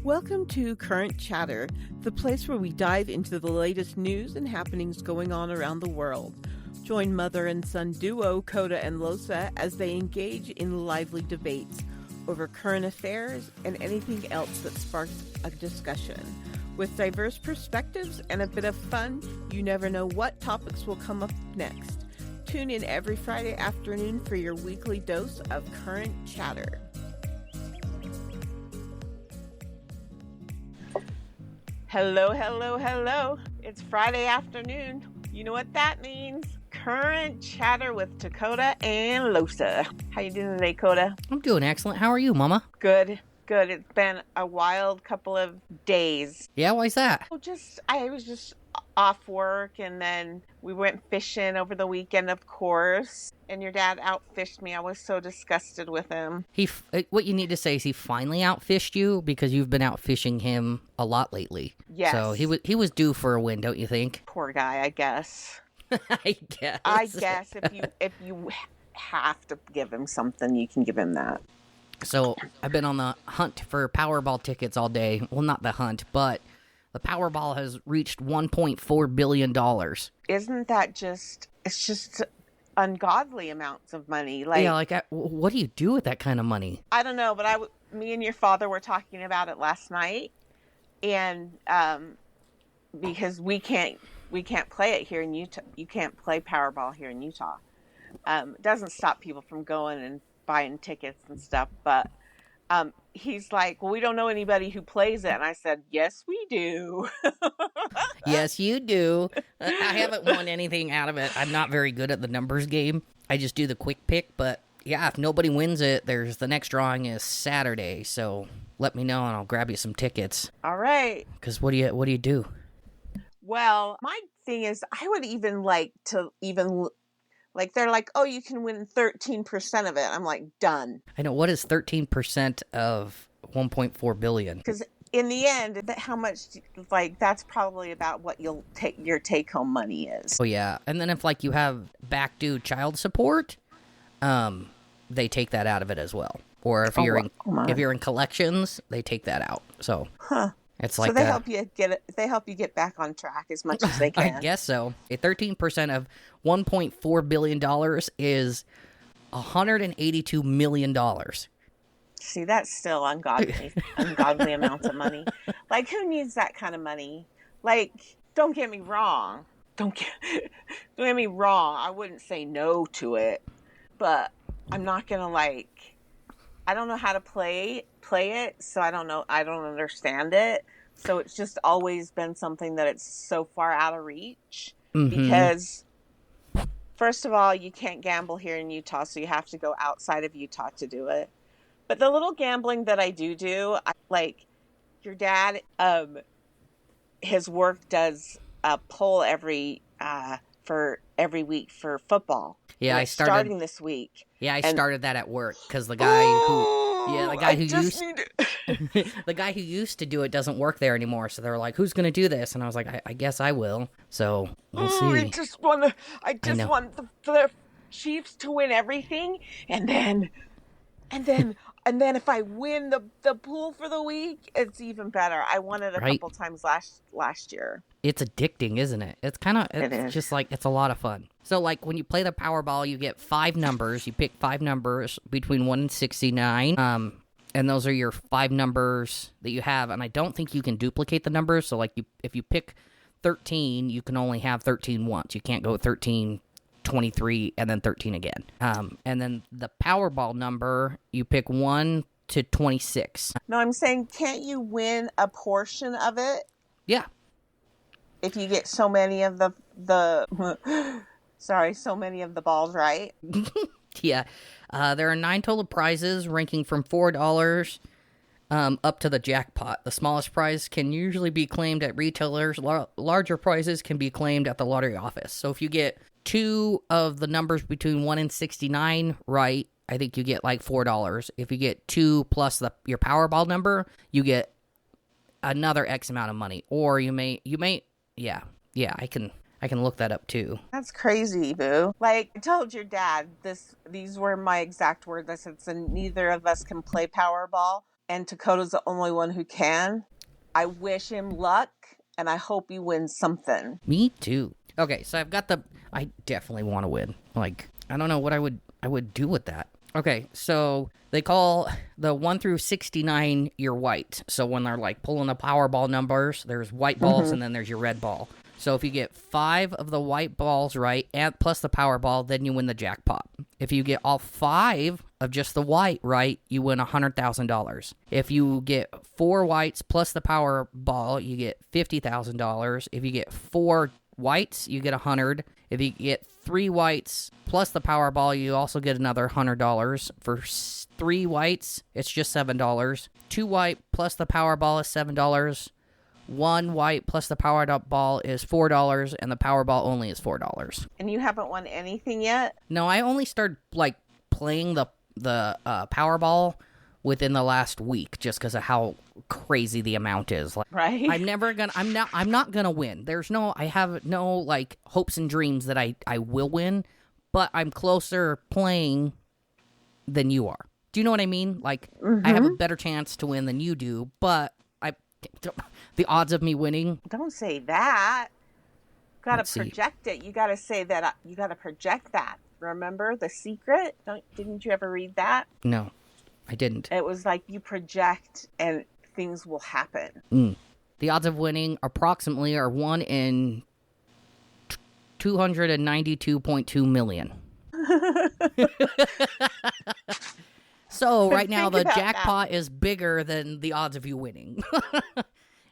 Welcome to Current Chatter, the place where we dive into the latest news and happenings going on around the world. Join mother and son duo Kota and Losa as they engage in lively debates over current affairs and anything else that sparks a discussion. With diverse perspectives and a bit of fun, you never know what topics will come up next. Tune in every Friday afternoon for your weekly dose of Current Chatter. Hello, hello, hello. It's Friday afternoon. You know what that means. Current Chatter with Kota and Losa. How you doing today, Kota? I'm doing excellent. How are you, Mama? Good. It's been a wild couple of days. Yeah, why's that? I was just off work, and then we went fishing over the weekend, of course. And your dad outfished me. I was so disgusted with him. What you need to say is he finally outfished you because you've been outfishing him a lot lately. Yes. So he was due for a win, don't you think? Poor guy, I guess. I guess. I guess if you have to give him something, you can give him that. So I've been on the hunt for Powerball tickets all day. Well, not the hunt, but the Powerball has reached $1.4 billion. Isn't that it's just ungodly amounts of money. What do you do with that kind of money? I don't know, but me and your father were talking about it last night, and because we can't play it here in Utah. You can't play Powerball here in Utah. It doesn't stop people from going and buying tickets and stuff, but he's like, well, we don't know anybody who plays it. And I said, yes, we do. Yes, you do. I haven't won anything out of it. I'm not very good at the numbers game. I just do the quick pick. But yeah, if nobody wins it, the next drawing is Saturday. So let me know and I'll grab you some tickets. All right. Because what do you do? Well, my thing is, I would even like to they're like, oh, you can win 13% of it. I'm like, done. I know. What is 13% of 1.4 billion? Because in the end, how much, that's probably about what your take-home money is. Oh, yeah. And then if, you have back due child support, they take that out of it as well. Or if you're in collections, they take that out. So, it's like so they help you get it. They help you get back on track as much as they can. I guess so. 13% of $1.4 billion is $182 million. See, that's still ungodly amounts of money. Who needs that kind of money? Don't get me wrong. Don't get me wrong. I wouldn't say no to it, but I'm not gonna I don't know how to play it, so I don't know. I don't understand it. So it's just always been something that it's so far out of reach because, first of all, you can't gamble here in Utah, so you have to go outside of Utah to do it. But the little gambling that I do, your dad, his work does a poll for every week for football. Yeah, I started starting this week. Yeah, I started that at work because the guy who used to do it doesn't work there anymore. So they were like, "Who's going to do this?" And I was like, "I guess I will." So we'll see. I just want the Chiefs to win everything, and then if I win the pool for the week, it's even better. I won it a couple times last year. It's addicting, isn't it? It's just it's a lot of fun. So when you play the Powerball, you get 5 numbers. You pick 5 numbers between 1 and 69. And those are your 5 numbers that you have. And I don't think you can duplicate the numbers. So if you pick 13, you can only have 13 once. You can't go 13, 23, and then 13 again. And then the Powerball number, you pick 1 to 26. No, I'm saying, can't you win a portion of it? Yeah. If you get so many of so many of the balls right. Yeah. There are 9 total prizes ranking from $4 up to the jackpot. The smallest prize can usually be claimed at retailers. Larger prizes can be claimed at the lottery office. So if you get 2 of the numbers between 1 and 69 right, I think you get $4. If you get 2 plus your Powerball number, you get another X amount of money. Or you may yeah, I can look that up too. That's crazy, boo. I told your dad these were my exact words. I said, so neither of us can play Powerball, and Dakota's the only one who can. I wish him luck, and I hope he wins something. Me too. Okay, so I definitely want to win. Like, I don't know what I would do with that. Okay, so they call the 1 through 69 your white. So when they're like pulling the Powerball numbers, there's white balls and then there's your red ball. So if you get 5 of the white balls right, and plus the Powerball, then you win the jackpot. If you get all 5 of just the white right, you win $100,000. If you get 4 whites plus the Powerball, you get $50,000. If you get 4 whites, you get 100. If you get 3 whites plus the Powerball, you also get another $100. For 3 whites, it's just $7. 2 white plus the Powerball is $7. 1 white plus the Powerball is $4, and the Powerball only is $4. And you haven't won anything yet? No, I only started like playing the Powerball within the last week, just because of how crazy the amount is. Like, right? I'm not gonna win. I have no like hopes and dreams that I will win, but I'm closer playing than you are. Do you know what I mean? Like, I have a better chance to win than you do, but the odds of me winning. Don't say that. Got Let's to see. project it. You got to say that. You got to project that. Remember The Secret? Didn't you ever read that? No, I didn't. It was like you project and things will happen. The odds of winning approximately are 1 in 292.2 million. So right now the jackpot is bigger than the odds of you winning.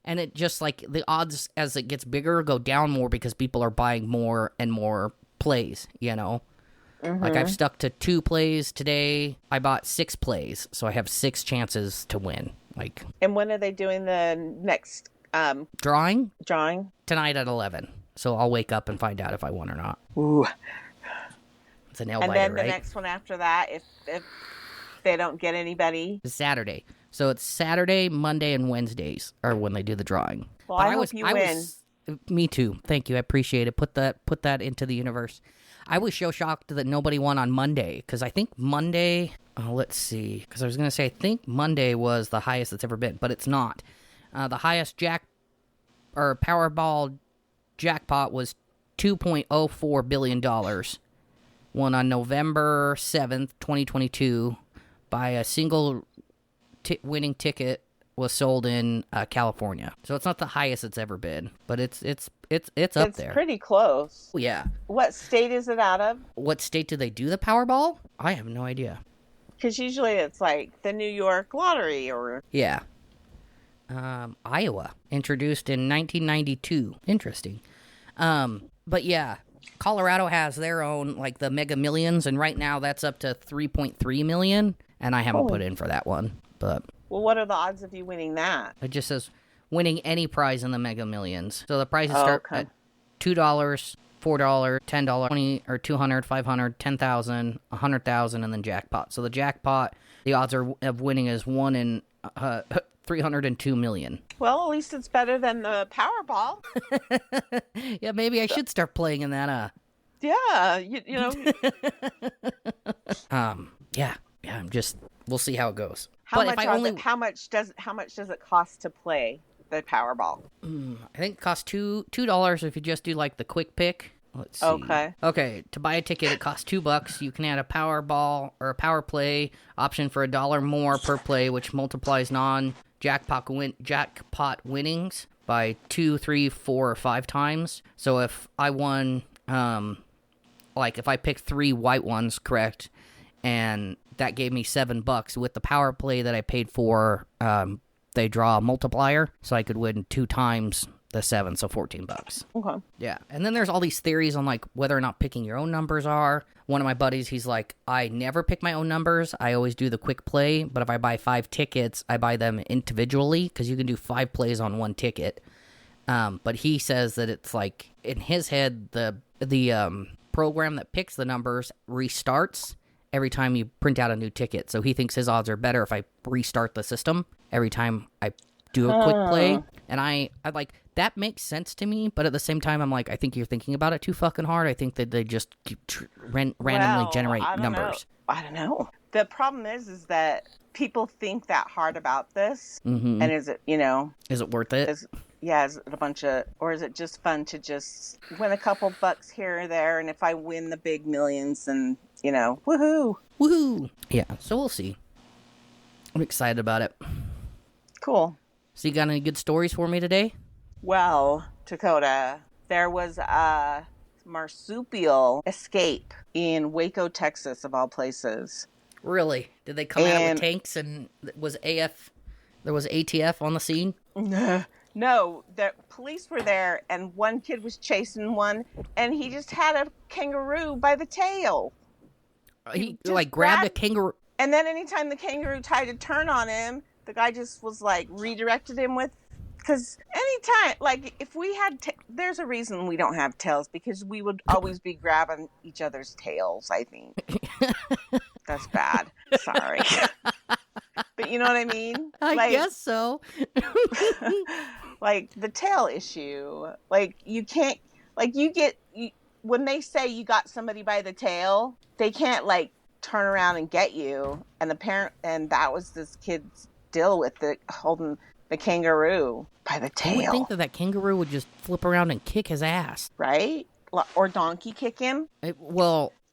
And it just like the odds as it gets bigger go down more because people are buying more and more plays, you know? Like I've stuck to 2 plays today. I bought 6 plays, so I have 6 chances to win. Like, And when are they doing the next drawing? Tonight At 11. So I'll wake up and find out if I won or not. Ooh. It's a nail And biter, then right? the next one after that, if they don't get anybody. It's Saturday. So it's Saturday, Monday, and Wednesdays are when they do the drawing. Well, I hope you win. Me too. Thank you. I appreciate it. Put that into the universe. I was so shocked that nobody won on Monday because I think Monday. Oh, let's see. Because I was going to say I think Monday was the highest it's ever been, but it's not. The highest Powerball jackpot was $2.04 billion. Won on November 7th, 2022, by a single winning ticket was sold in California. So it's not the highest it's ever been, but it's up there. It's pretty close. Yeah. What state is it out of? What state do they do the Powerball? I have no idea. Because usually it's like the New York lottery or... Yeah. Iowa, introduced in 1992. Interesting. But yeah, Colorado has their own, like the Mega Millions, and right now that's up to 3.3 million, and I haven't put in for that one, but... Well, what are the odds of you winning that? It just says winning any prize in the Mega Millions. So the prizes start at $2, $4, $10, 20 or 200, 500, 10,000, 100,000, and then jackpot. So the jackpot, the odds of winning is 1 in 302 million. Well, at least it's better than the Powerball. Yeah, maybe I should start playing in that. Yeah, you know. Yeah. We'll see how it goes. How much does it cost to play the Powerball? I think it costs $2 if you just do like the quick pick. Let's see. Okay, to buy a ticket it costs $2. You can add a Powerball or a Power Play option for $1 more per play, which multiplies jackpot winnings by 2, 3, 4, or 5 times. So if I won, like if I picked 3 white ones, correct, and that gave me $7 with the Power Play that I paid for. They draw a multiplier, so I could win 2 times the 7, so $14. Okay. Yeah, and then there's all these theories on like whether or not picking your own numbers are. One of my buddies, he's like, I never pick my own numbers. I always do the quick play, but if I buy 5 tickets, I buy them individually because you can do 5 plays on 1 ticket. But he says that it's like in his head the program that picks the numbers restarts every time you print out a new ticket. So he thinks his odds are better if I restart the system every time I do a quick play. And I like, that makes sense to me, but at the same time, I'm like, I think you're thinking about it too fucking hard. I think that they just keep randomly generate numbers. I don't know. The problem is that people think that hard about this. Mm-hmm. And is it, is it worth it? Is it a bunch of, or is it just fun to just win a couple bucks here or there? And if I win the big millions, and, woohoo. Woohoo. Yeah, so we'll see. I'm excited about it. Cool. So you got any good stories for me today? Well, Dakota, there was a marsupial escape in Waco, Texas, of all places. Really? Did they come out with tanks and there was ATF on the scene? No, the police were there, and one kid was chasing one, and he just had a kangaroo by the tail. He grabbed a kangaroo. And then anytime the kangaroo tried to turn on him, the guy just was redirected him with, because anytime, if we had, there's a reason we don't have tails, because we would always be grabbing each other's tails, I think. That's bad. Sorry. But you know what I mean? I guess so. The tail issue, you can't, when they say you got somebody by the tail, they can't turn around and get you. And and that was this kid's deal with holding the kangaroo by the tail. I would think that kangaroo would just flip around and kick his ass. Right? Or donkey kick him.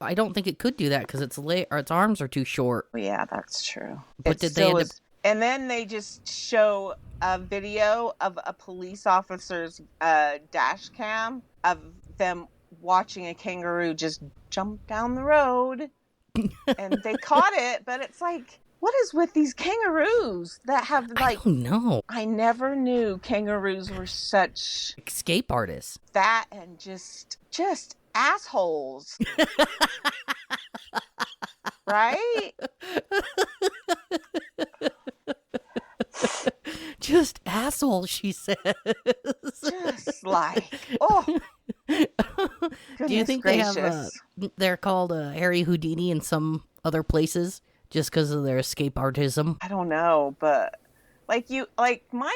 I don't think it could do that because its arms are too short. Yeah, that's true. But And then they just show a video of a police officer's dash cam of them watching a kangaroo just jump down the road. And they caught it, but it's what is with these kangaroos that have I don't know. I never knew kangaroos were such escape artists. That and just assholes. Right? Just assholes, she says. Just oh. Do you think gracious. they're called Harry Houdini in some other places just because of their escape artism? I don't know, but my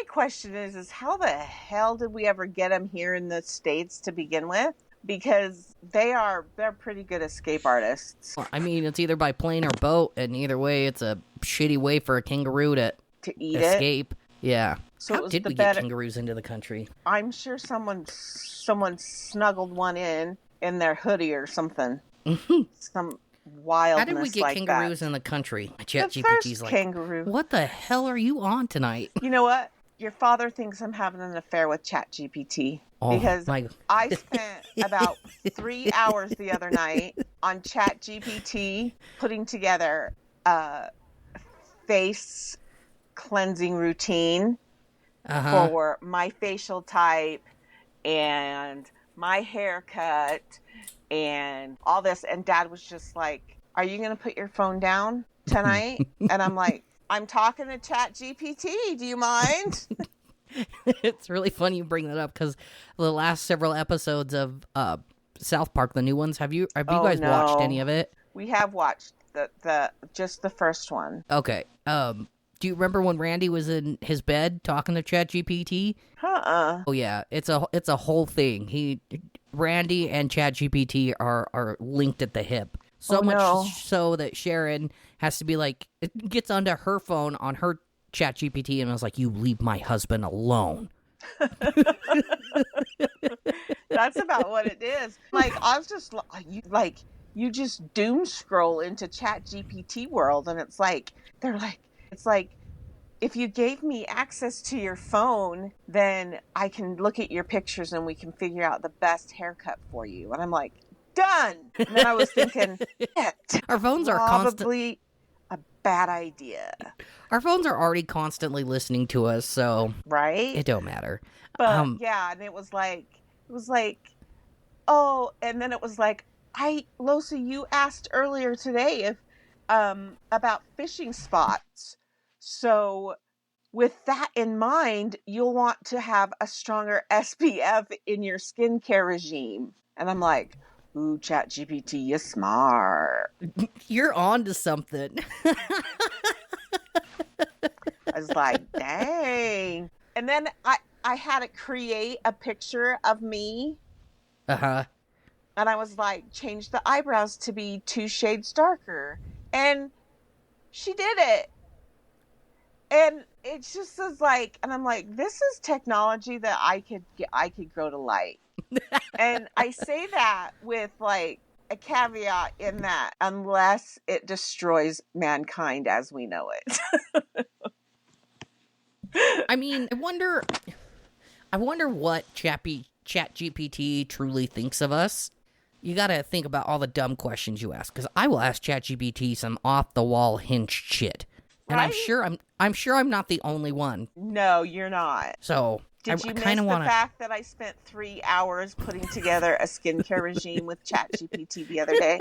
question is how the hell did we ever get them here in the States to begin with? Because they're pretty good escape artists. I mean, it's either by plane or boat, and either way, it's a shitty way for a kangaroo to escape. Yeah. So how did we get kangaroos into the country? I'm sure someone snuggled one in their hoodie or something. Some wildness. How did we get kangaroos in the country? ChatGPT's kangaroo. What the hell are you on tonight? You know what? Your father thinks I'm having an affair with ChatGPT. Because I spent about 3 hours the other night on ChatGPT putting together a face cleansing routine for my facial type and my haircut and all this. And Dad was just like, are you going to put your phone down tonight? And I'm like, I'm talking to ChatGPT. Do you mind? It's really funny you bring that up because the last several episodes of South Park, the new ones, have you guys watched any of it? We have watched just the first one. Okay. Do you remember when Randy was in his bed talking to ChatGPT? Oh yeah, it's a whole thing. Randy and ChatGPT are linked at the hip. So much so that Sharon has to be it gets onto her phone on her ChatGPT and I was like, you leave my husband alone. That's about what it is. I was just you just doom scroll into ChatGPT world and it's if you gave me access to your phone, then I can look at your pictures and we can figure out the best haircut for you. And I'm like, done. And then I was thinking, our phones are probably a bad idea. Our phones are already constantly listening to us, so right, it don't matter. But yeah, and it was oh, and then it was Losa, you asked earlier today if about fishing spots. So with that in mind, you'll want to have a stronger SPF in your skincare regime. And I'm like, ooh, ChatGPT, you're smart. You're on to something. I was like, dang. And then I had it create a picture of me. Uh-huh. And I was like, change the eyebrows to be 2 shades darker. And she did it. And it just was like, and I'm like, this is technology that I could grow to like. And I say that with like a caveat in that unless it destroys mankind as we know it. I mean, I wonder what ChatGPT truly thinks of us. You gotta think about all the dumb questions you ask, because I will ask ChatGPT some off-the-wall hinged shit. And Right? I'm sure I'm not the only one. No, you're not. So Did you I miss kind of the want to. fact that I spent 3 hours putting together a skincare regime with ChatGPT the other day?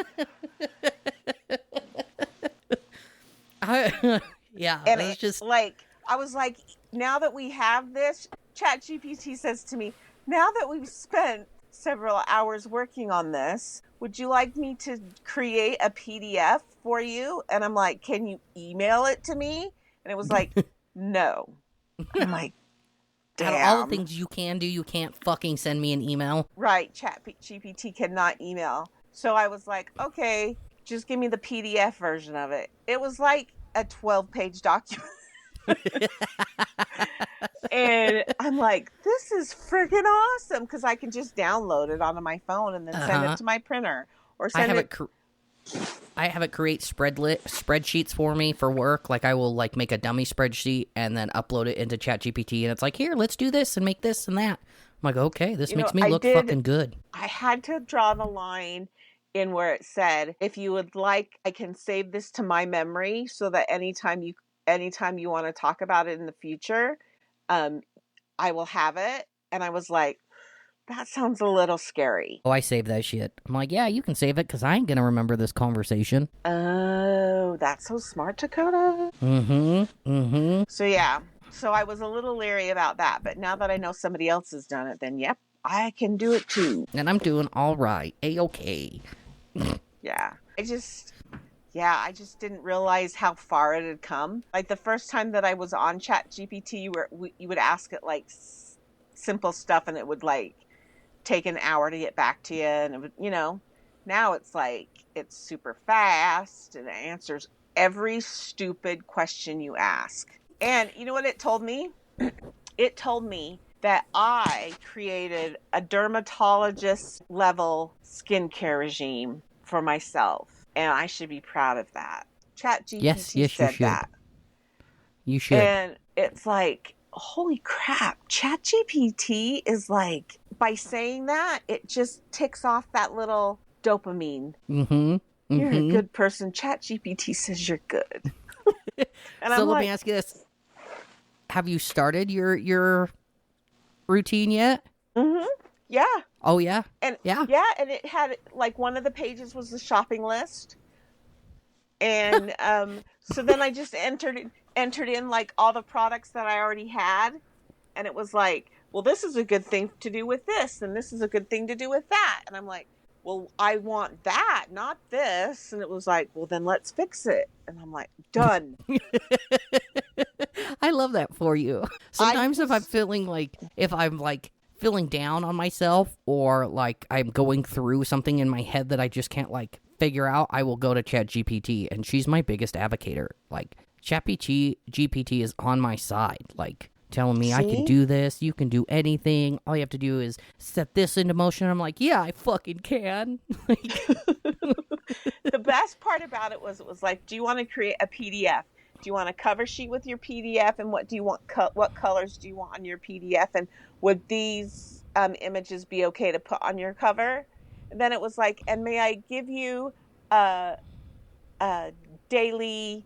Yeah, And it's it, just like, I was like, now that we have this, ChatGPT says to me, now that we've spent several hours working on this, would you like me to create a PDF for you? And I'm like, can you email it to me? And it was like, no. I'm like, out of all the damn. things you can do, you can't fucking send me an email. Right, ChatGPT cannot email. So I was like, okay, just give me the PDF version of it. It was like a 12-page document. And I'm like, this is freaking awesome, because I can just download it onto my phone and then send it to my printer or I send have it. I have it create spreadsheets for me for work. Like I will like make a dummy spreadsheet and then upload it into ChatGPT, and it's like, here, let's do this and make this and that. I'm like, okay, this makes me look fucking good. I had to draw the line in where it said, if you would like, I can save this to my memory so that anytime you want to talk about it in the future, I will have it. And I was like, that sounds a little scary. Oh, I saved that shit. I'm like, yeah, you can save it because I ain't gonna remember this conversation. Oh, that's so smart, Dakota. So yeah, so I was a little leery about that, but now that I know somebody else has done it, then yep, I can do it too. And I'm doing all right. A-okay. Yeah, I just didn't realize how far it had come. Like the first time that I was on ChatGPT, you would ask it like simple stuff, and it would like take an hour to get back to you, and it would, now it's like it's super fast and it answers every stupid question you ask. And you know what it told me? It told me that I created a dermatologist level skincare regime for myself, and I should be proud of that. ChatGPT yes, said you should. that. You should. And it's like, holy crap, ChatGPT is like, by saying that, it just ticks off that little dopamine. You're a good person. ChatGPT says you're good. And so let me ask you this. Have you started your routine yet? Yeah. Oh, yeah? And yeah, and it had, like, one of the pages was the shopping list. And so then I just entered in, like, all the products that I already had. And it was like, well, this is a good thing to do with this, and this is a good thing to do with that. And I'm like, well, I want that, not this. And it was like, well, then let's fix it. And I'm like, done. I love that for you. Sometimes if I'm feeling down on myself, or like I'm going through something in my head that I just can't like figure out, I will go to ChatGPT, and she's my biggest advocator. Like ChatGPT is on my side, like telling me I can do this, you can do anything, all you have to do is set this into motion. I'm like, yeah, I fucking can. The best part about it was like, do you want to create a PDF? Do you want a cover sheet with your PDF? And what do you want? What colors do you want on your PDF? And would these images be okay to put on your cover? And then it was like, and may I give you a daily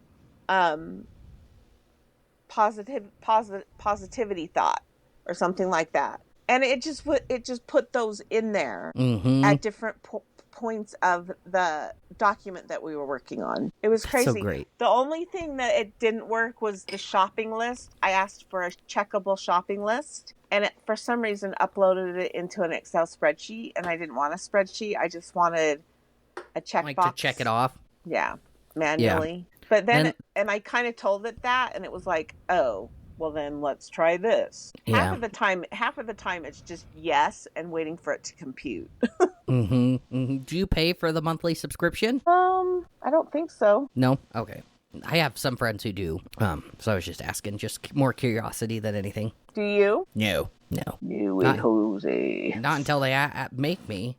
positivity thought or something like that? And it just put those in there at different points of the document that we were working on. It was crazy. So great. The only thing that it didn't work was the shopping list. I asked for a checkable shopping list, and it, for some reason, uploaded it into an Excel spreadsheet, and I didn't want a spreadsheet. I just wanted a checkbox. Like to check it off? Yeah, manually. Yeah. But then, and I kind of told it that, and it was like, oh, well, then let's try this. Yeah. Half of the time it's just yes and waiting for it to compute. Do you pay for the monthly subscription? I don't think so. No? Okay. I have some friends who do. So I was just asking, just more curiosity than anything. Do you? No. You Jose. Not until they make me.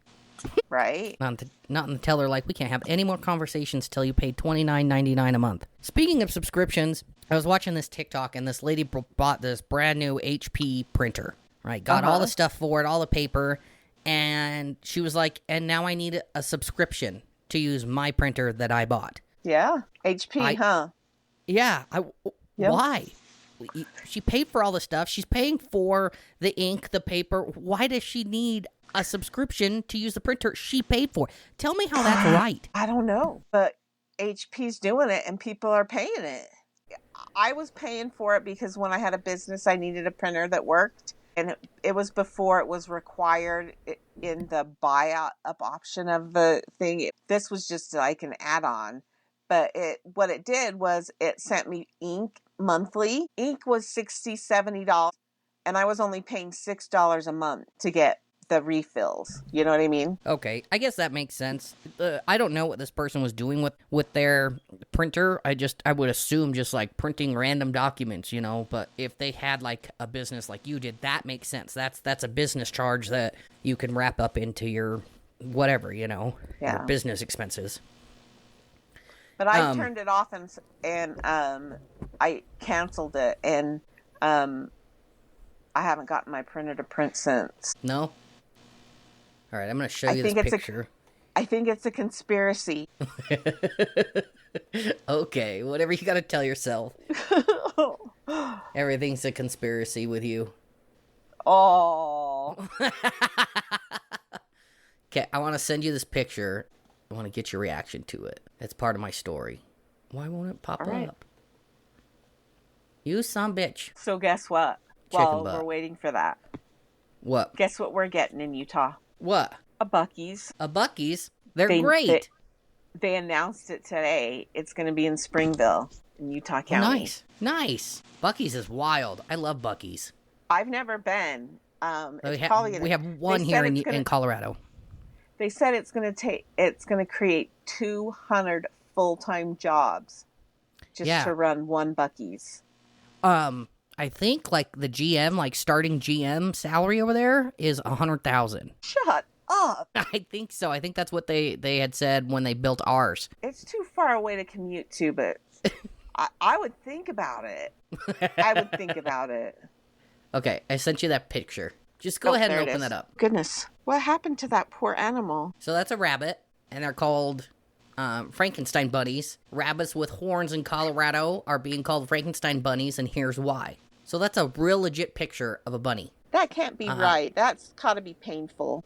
Right? Not until they're like, we can't have any more conversations till you pay $29.99 a month. Speaking of subscriptions, I was watching this TikTok, and this lady bought this brand new HP printer, right? Got all the stuff for it, all the paper, and she was like, and now I need a subscription to use my printer that I bought. Yeah. HP, huh? Yeah. Yep. Why? She paid for all the stuff. She's paying for the ink, the paper. Why does she need a subscription to use the printer she paid for? Tell me how that's right. I don't know, but HP's doing it and people are paying it. I was paying for it because when I had a business, I needed a printer that worked. And it was before it was required in the buy up option of the thing. This was just like an add-on. But what it did was it sent me ink monthly. Ink was $60, $70. And I was only paying $6 a month to get the refills. You know what I mean? Okay, I guess that makes sense. I don't know what this person was doing with their printer. I would assume just like printing random documents, but if they had like a business like you did, that makes sense. That's a business charge that you can wrap up into your whatever, your business expenses. But I turned it off and I canceled it, and I haven't gotten my printer to print since. No? All right, I'm going to show you this picture. I think it's a conspiracy. Okay, whatever you got to tell yourself. Everything's a conspiracy with you. Oh. Okay, I want to send you this picture. I want to get your reaction to it. It's part of my story. Why won't it pop up? You son bitch. So guess what? Chicken butt. We're waiting for that. What? Guess what we're getting in Utah? What? A Buc-ee's. A Buc-ee's? They're great. They announced it today. It's going to be in Springville, in Utah County. Nice. Buc-ee's is wild. I love Buc-ee's. I've never been. We have one here in Colorado. They said it's going to create 200 full-time jobs just to run one Buc-ee's. I think like the GM, like starting GM salary over there is $100,000. Shut up. I think so. I think that's what they had said when they built ours. It's too far away to commute to, but I would think about it. I would think about it. Okay, I sent you that picture. Just go ahead and open that up. Goodness. What happened to that poor animal? So that's a rabbit, and they're called Frankenstein bunnies. Rabbits with horns in Colorado are being called Frankenstein bunnies, and here's why. So that's a real legit picture of a bunny. That can't be right. That's gotta be painful.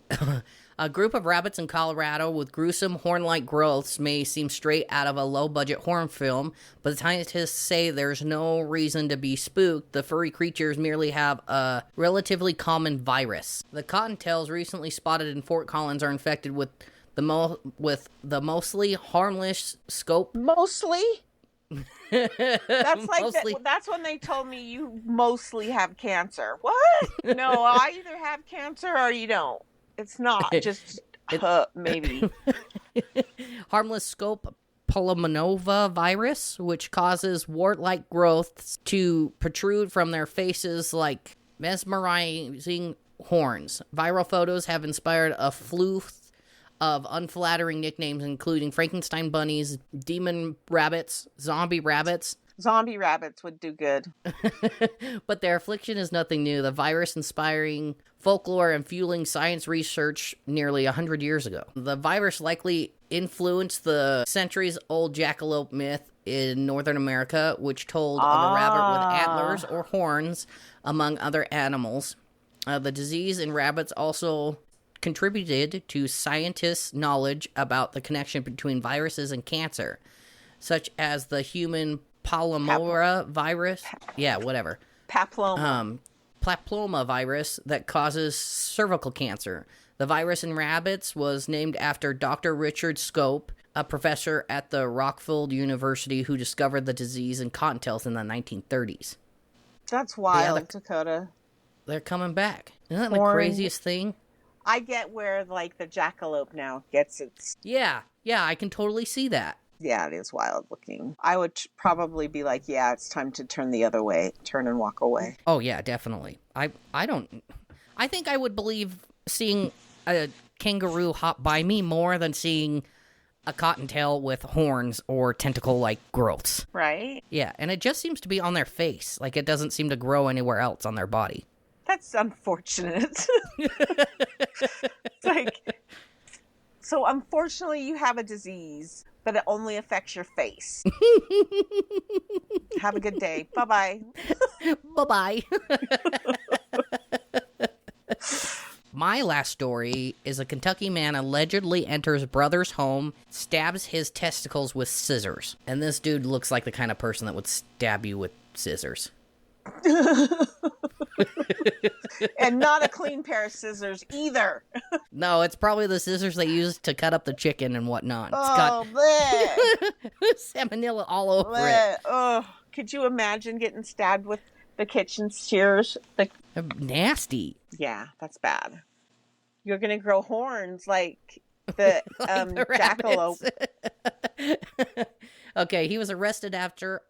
A group of rabbits in Colorado with gruesome horn-like growths may seem straight out of a low-budget horror film, but the scientists say there's no reason to be spooked. The furry creatures merely have a relatively common virus. The cottontails recently spotted in Fort Collins are infected with the mostly harmless scope. Mostly? That's like mostly. That's when they told me you mostly have cancer. What? No, I either have cancer or you don't. It's not just maybe. Harmless scope pulmonova virus, which causes wart-like growths to protrude from their faces like mesmerizing horns. Viral photos have inspired a slew of unflattering nicknames, including Frankenstein bunnies, demon rabbits, zombie rabbits. Zombie rabbits would do good. But their affliction is nothing new. The virus inspiring folklore and fueling science research nearly 100 years ago. The virus likely influenced the centuries-old jackalope myth in Northern America, which told of a rabbit with antlers or horns, among other animals. The disease in rabbits also contributed to scientists' knowledge about the connection between viruses and cancer, such as the human Paplomora virus. Paploma virus that causes cervical cancer. The virus in rabbits was named after Dr. Richard Scope, a professor at the Rockford University who discovered the disease in cottontails in the 1930s. That's wild, Dakota. They're coming back. Isn't that the Horn. craziest thing? I get where, like, the jackalope now gets its... Yeah, I can totally see that. Yeah, it is wild looking. I would probably be like, yeah, it's time to turn the other way. Turn and walk away. Oh, yeah, definitely. I think I would believe seeing a kangaroo hop by me more than seeing a cottontail with horns or tentacle-like growths. Right? Yeah, and it just seems to be on their face. Like, it doesn't seem to grow anywhere else on their body. That's unfortunate. It's like, so unfortunately you have a disease, but it only affects your face. Have a good day. Bye-bye. Bye-bye. My last story is a Kentucky man allegedly enters brother's home, stabs his testicles with scissors. And this dude looks like the kind of person that would stab you with scissors. And not a clean pair of scissors either. No, it's probably the scissors they use to cut up the chicken and whatnot. Oh, It's got salmonella all over it. Oh, could you imagine getting stabbed with the kitchen shears? Nasty. Yeah, that's bad. You're going to grow horns like the jackalope. Okay, he was arrested after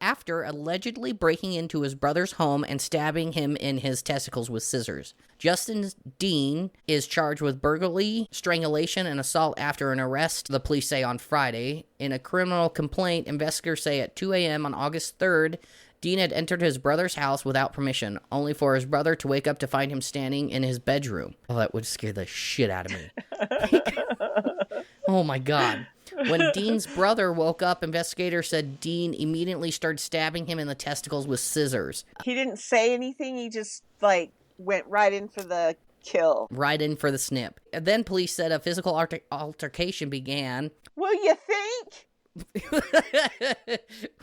allegedly breaking into his brother's home and stabbing him in his testicles with scissors. Justin Dean is charged with burglary, strangulation, and assault after an arrest, the police say on Friday. In a criminal complaint, investigators say at 2 a.m. on August 3rd, Dean had entered his brother's house without permission, only for his brother to wake up to find him standing in his bedroom. Oh, that would scare the shit out of me. Oh my God. When Dean's brother woke up, investigators said Dean immediately started stabbing him in the testicles with scissors. He didn't say anything. He just, like, went right in for the kill. Right in for the snip. And then police said a physical altercation began. Will you think?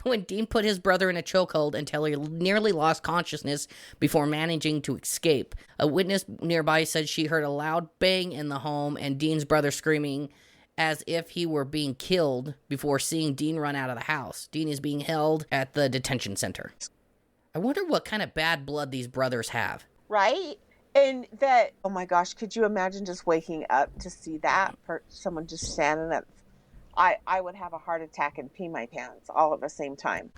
When Dean put his brother in a chokehold until he nearly lost consciousness before managing to escape. A witness nearby said she heard a loud bang in the home and Dean's brother screaming as if he were being killed before seeing Dean run out of the house. Dean is being held at the detention center. I wonder what kind of bad blood these brothers have. Right? And that, oh my gosh, could you imagine just waking up to see that? Someone just standing at... I would have a heart attack and pee my pants all at the same time.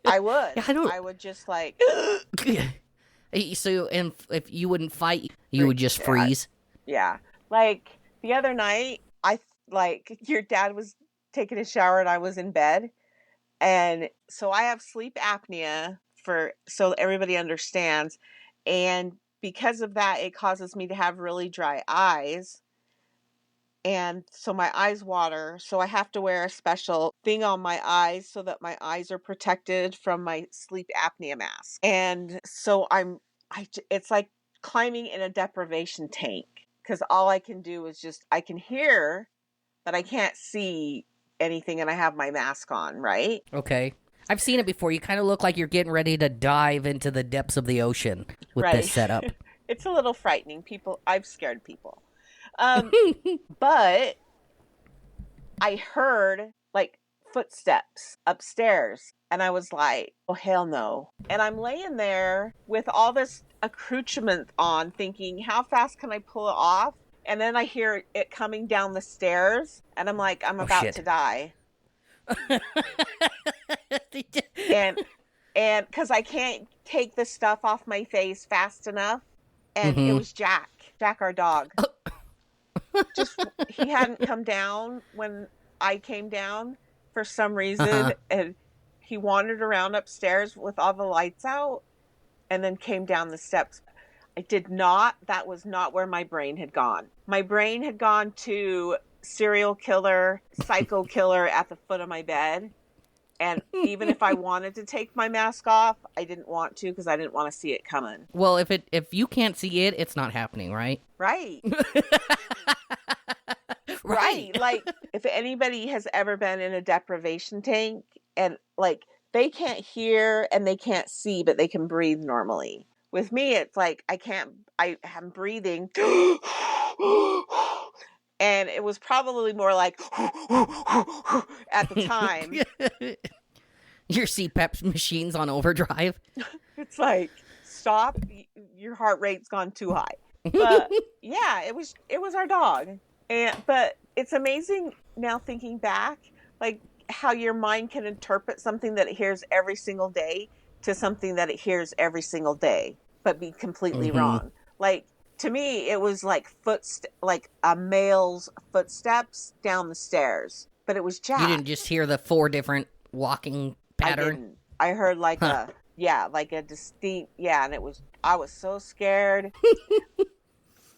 I would. Yeah, I would just like... So if you wouldn't fight, you would just freeze? Yeah. Like... The other night, your dad was taking a shower and I was in bed. And so I have sleep apnea so everybody understands. And because of that, it causes me to have really dry eyes. And so my eyes water. So I have to wear a special thing on my eyes so that my eyes are protected from my sleep apnea mask. And so it's like climbing in a deprivation tank. Because all I can do is I can hear, but I can't see anything, and I have my mask on, right? Okay. I've seen it before. You kind of look like you're getting ready to dive into the depths of the ocean with this setup. It's a little frightening. I've scared people. But I heard, like, footsteps upstairs, and I was like, oh, hell no. And I'm laying there with all this accoutrement on thinking, how fast can I pull it off? And then I hear it coming down the stairs and I'm like, I'm about to die. and because I can't take the stuff off my face fast enough. And it was Jack, our dog. He hadn't come down when I came down for some reason. And he wandered around upstairs with all the lights out. And then came down the steps. That was not where my brain had gone. My brain had gone to serial killer, psycho killer at the foot of my bed. And even if I wanted to take my mask off, I didn't want to because I didn't want to see it coming. Well, if you can't see it, it's not happening, right? Right. Right. Like, if anybody has ever been in a deprivation tank and, like, they can't hear and they can't see, but they can breathe normally. With me, it's like, I'm breathing. And it was probably more like at the time. Your CPAP machine's on overdrive. It's like, stop, your heart rate's gone too high. But yeah, it was our dog. But it's amazing now thinking back, like how your mind can interpret something that it hears every single day to something that it hears every single day, but be completely wrong. Like, to me, it was like like a male's footsteps down the stairs, but it was Jack. You didn't just hear the 4 different walking pattern? I didn't. I heard like like a distinct, and I was so scared.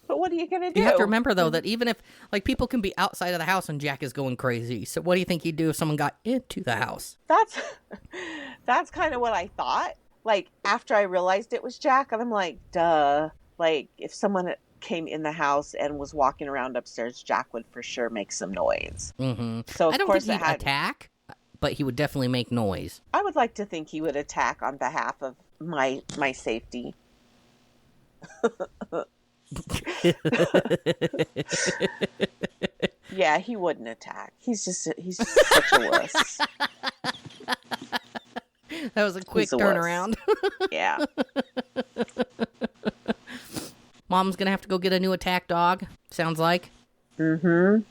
But what are you going to do? You have to remember, though, that even if, like, people can be outside of the house and Jack is going crazy. So what do you think he'd do if someone got into the house? That's kind of what I thought. Like, after I realized it was Jack, and I'm like, duh. Like, if someone came in the house and was walking around upstairs, Jack would for sure make some noise. So I don't think he'd attack, but he would definitely make noise. I would like to think he would attack on behalf of my safety. Yeah, he wouldn't attack. He's just such a wuss. That was a quick turnaround. Yeah. Mom's gonna have to go get a new attack dog, sounds like. What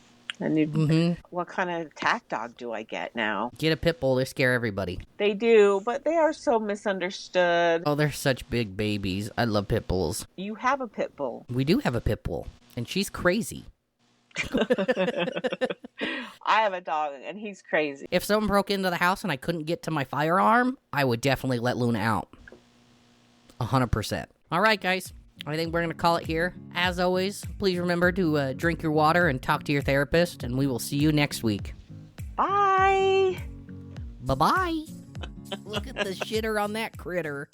kind of attack dog do I get now? Get a pit bull, they scare everybody. They do, but they are so misunderstood. Oh, they're such big babies. I love pit bulls. You have a pit bull. We do have a pit bull, and she's crazy. I have a dog, and he's crazy. If someone broke into the house and I couldn't get to my firearm, I would definitely let Luna out. 100%. All right, guys. I think we're going to call it here. As always, please remember to drink your water and talk to your therapist, and we will see you next week. Bye. Bye-bye. Look at the shitter on that critter.